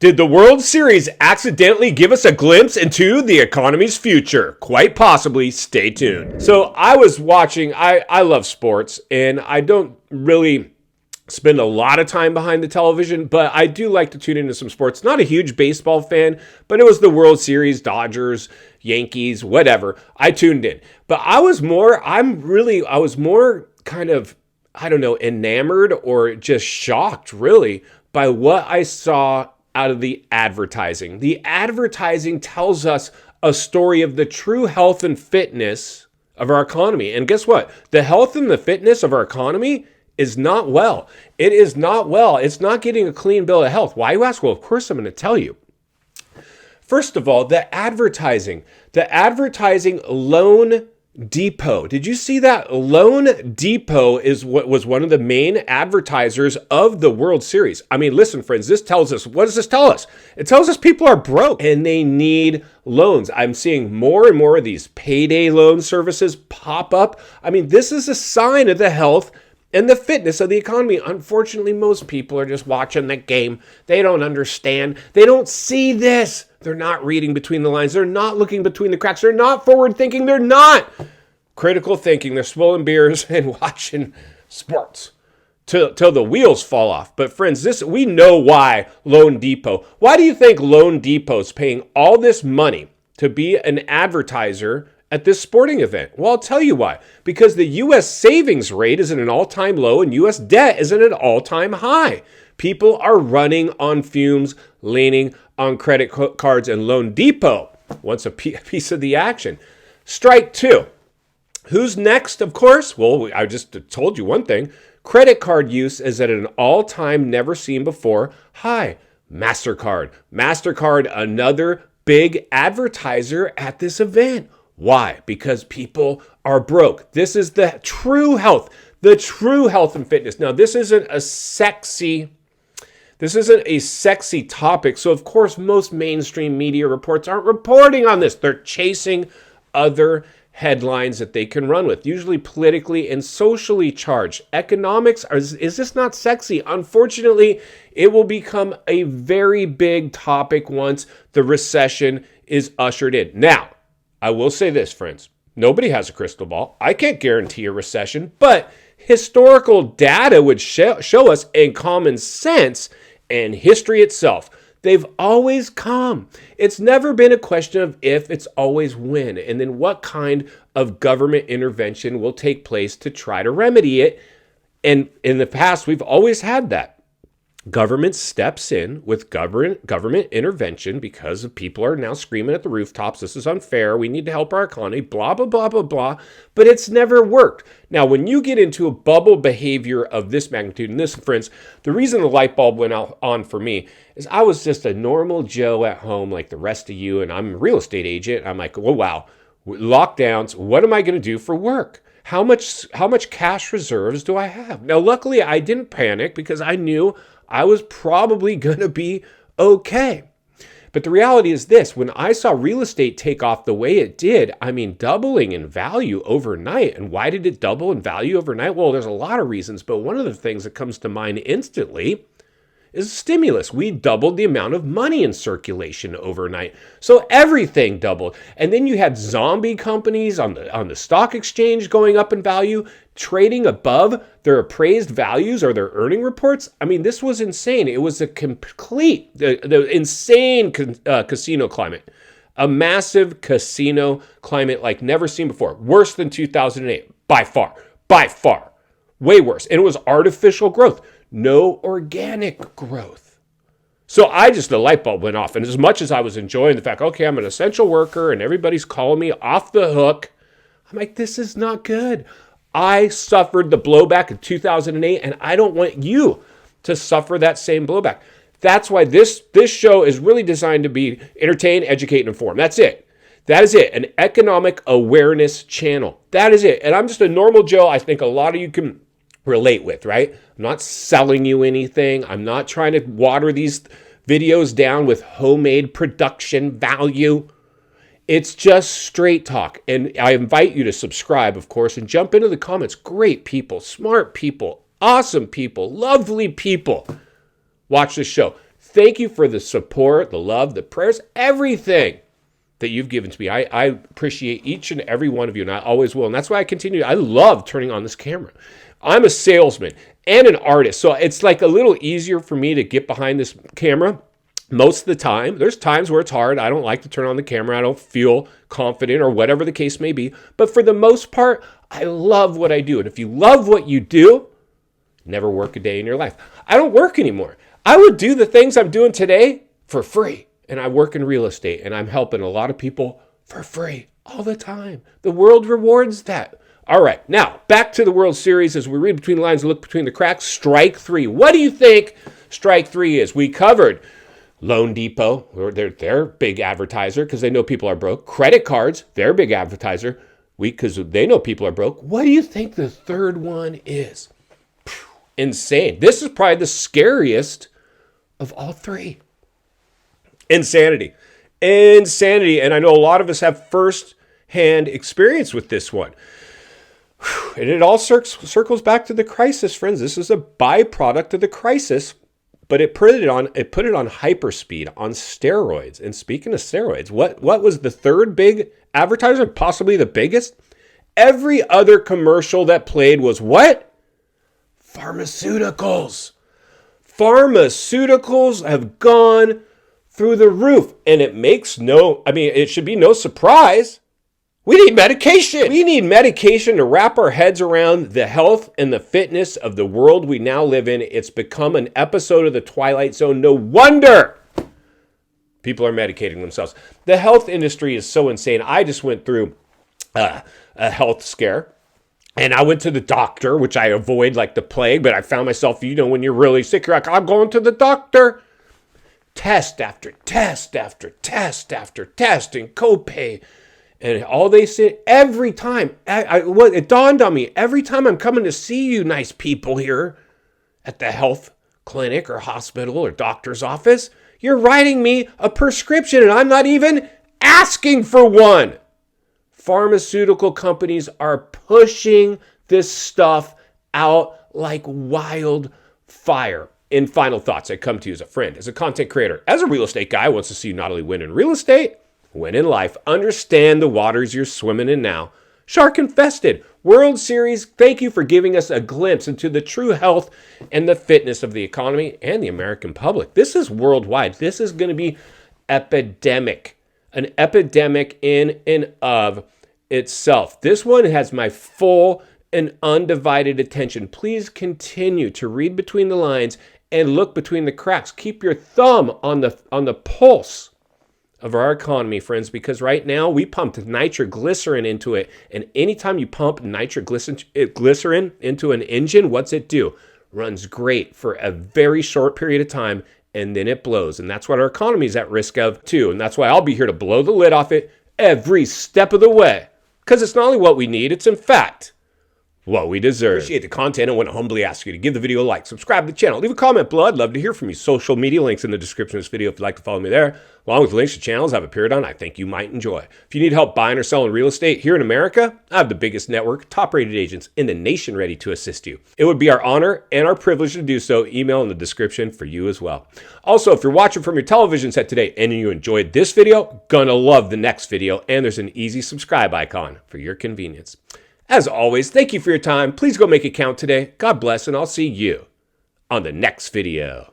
Did the World Series accidentally give us a glimpse into the economy's future? Quite possibly. Stay tuned. So I was watching, I love sports, and I don't really spend a lot of time behind the television, but I do like to tune into some sports. Not a huge baseball fan, but it was the World Series, Dodgers, Yankees, whatever. I tuned in. But I was more kind of, I don't know, enamored or just shocked, really, by what I saw out of the advertising. The advertising tells us a story of the true health and fitness of our economy. And guess what? The health and the fitness of our economy is not well. It is not well. It's not getting a clean bill of health. Why, you ask? Well, of course I'm going to tell you. First of all, the advertising Loan Depot. Did you see that? Loan Depot was one of the main advertisers of the World Series. I mean, listen, friends, this tells us, what does this tell us? It tells us people are broke and they need loans. I'm seeing more and more of these payday loan services pop up. I mean, this is a sign of the health and the fitness of the economy. Unfortunately, most people are just watching the game. They don't understand. They don't see this. They're not reading between the lines. They're not looking between the cracks. They're not forward thinking. They're not critical thinking. They're swilling beers and watching sports till the wheels fall off. But friends, we know why Loan Depot. Why do you think Loan Depot's paying all this money to be an advertiser at this sporting event? Well, I'll tell you why. Because the U.S. savings rate is at an all-time low and U.S. debt is at an all-time high. People are running on fumes, leaning on credit cards, and Loan Depot wants a piece of the action. Strike two. Who's next, of course? Well, I just told you one thing. Credit card use is at an all-time never seen before high. MasterCard. MasterCard, another big advertiser at this event. Why? Because people are broke. This is the true health and fitness. Now, this isn't a sexy topic. So, of course, most mainstream media reports aren't reporting on this. They're chasing other headlines that they can run with, usually politically and socially charged. Economics, is this not sexy? Unfortunately, it will become a very big topic once the recession is ushered in. Now, I will say this, friends. Nobody has a crystal ball. I can't guarantee a recession, but historical data would show us, in common sense and history itself, they've always come. It's never been a question of if, it's always when. And then what kind of government intervention will take place to try to remedy it. And in the past, we've always had that. Government steps in with government intervention because people are now screaming at the rooftops, this is unfair, we need to help our economy, blah, blah, blah, blah, blah. But it's never worked. Now, when you get into a bubble behavior of this magnitude, and this, friends, the reason the light bulb went on for me is I was just a normal Joe at home like the rest of you, and I'm a real estate agent. I'm like, oh, wow, lockdowns, what am I going to do for work? How much cash reserves do I have? Now, luckily, I didn't panic because I knew I was probably going to be okay. But the reality is this, when I saw real estate take off the way it did, I mean, doubling in value overnight. And why did it double in value overnight? Well, there's a lot of reasons, but one of the things that comes to mind instantly is stimulus. We doubled the amount of money in circulation overnight. So everything doubled. And then you had zombie companies on the stock exchange going up in value, trading above their appraised values or their earning reports. I mean, this was insane. It was a complete, the insane casino climate. A massive casino climate like never seen before. Worse than 2008, by far. Way worse. And it was artificial growth. No organic growth. So the light bulb went off. And as much as I was enjoying the fact, okay, I'm an essential worker and everybody's calling me off the hook, I'm like, this is not good. I suffered the blowback in 2008, and I don't want you to suffer that same blowback. That's why this show is really designed to be entertain, educate, and inform. That's it. That is it. An economic awareness channel. That is it. And I'm just a normal Joe. I think a lot of you can relate with, right? I'm not selling you anything. I'm not trying to water these videos down with homemade production value. It's just straight talk. And I invite you to subscribe, of course, and jump into the comments. Great people, smart people, awesome people, lovely people. Watch this show. Thank you for the support, the love, the prayers, everything that you've given to me. I appreciate each and every one of you, and I always will. And that's why I continue. I love turning on this camera. I'm a salesman and an artist, so it's like a little easier for me to get behind this camera most of the time. There's times where it's hard. I don't like to turn on the camera. I don't feel confident or whatever the case may be. But for the most part, I love what I do. And if you love what you do, never work a day in your life. I don't work anymore. I would do the things I'm doing today for free. And I work in real estate, and I'm helping a lot of people for free all the time. The world rewards that. All right, now back to the World Series as we read between the lines and look between the cracks. Strike three. What do you think strike three is? We covered Loan Depot, they're big advertiser because they know people are broke. Credit cards, they're a big advertiser because they know people are broke. What do you think the third one is? Insane. This is probably the scariest of all three. Insanity. Insanity. And I know a lot of us have first-hand experience with this one. And it all circles back to the crisis, friends. This is a byproduct of the crisis, but it put it on hyperspeed, on steroids. And speaking of steroids, what was the third big advertiser, possibly the biggest? Every other commercial that played was what? Pharmaceuticals. Pharmaceuticals have gone through the roof, and it should be no surprise. We need medication. We need medication to wrap our heads around the health and the fitness of the world we now live in. It's become an episode of the Twilight Zone. No wonder people are medicating themselves. The health industry is so insane. I just went through a health scare, and I went to the doctor, which I avoid like the plague, but I found myself, when you're really sick, you're like, I'm going to the doctor. Test after test after test after test, and copay. And all they say every time, it dawned on me, every time I'm coming to see you nice people here at the health clinic or hospital or doctor's office, you're writing me a prescription and I'm not even asking for one. Pharmaceutical companies are pushing this stuff out like wildfire. In final thoughts, I come to you as a friend, as a content creator, as a real estate guy who wants to see you not only win in real estate, win in life. Understand the waters you're swimming in now. Shark infested. World Series, thank you for giving us a glimpse into the true health and the fitness of the economy and the American public. This is worldwide. This is going to be epidemic. An epidemic in and of itself. This one has my full and undivided attention. Please continue to read between the lines and look between the cracks. Keep your thumb on the pulse of our economy, friends, because right now we pumped nitroglycerin into it. And anytime you pump nitroglycerin into an engine, what's it do? Runs great for a very short period of time, and then it blows. And that's what our economy is at risk of too. And that's why I'll be here to blow the lid off it every step of the way. Because it's not only what we need, it's in fact what we deserve. Appreciate the content and want to humbly ask you to give the video a like, subscribe to the channel, leave a comment below. I'd love to hear from you. Social media links in the description of this video if you'd like to follow me there, along with links to channels I've appeared on I think you might enjoy. If you need help buying or selling real estate here in America, I have the biggest network, top-rated agents in the nation ready to assist you. It would be our honor and our privilege to do so. Email in the description for you as well. Also, if you're watching from your television set today and you enjoyed this video, gonna love the next video, and there's an easy subscribe icon for your convenience. As always, thank you for your time. Please go make it count today. God bless, and I'll see you on the next video.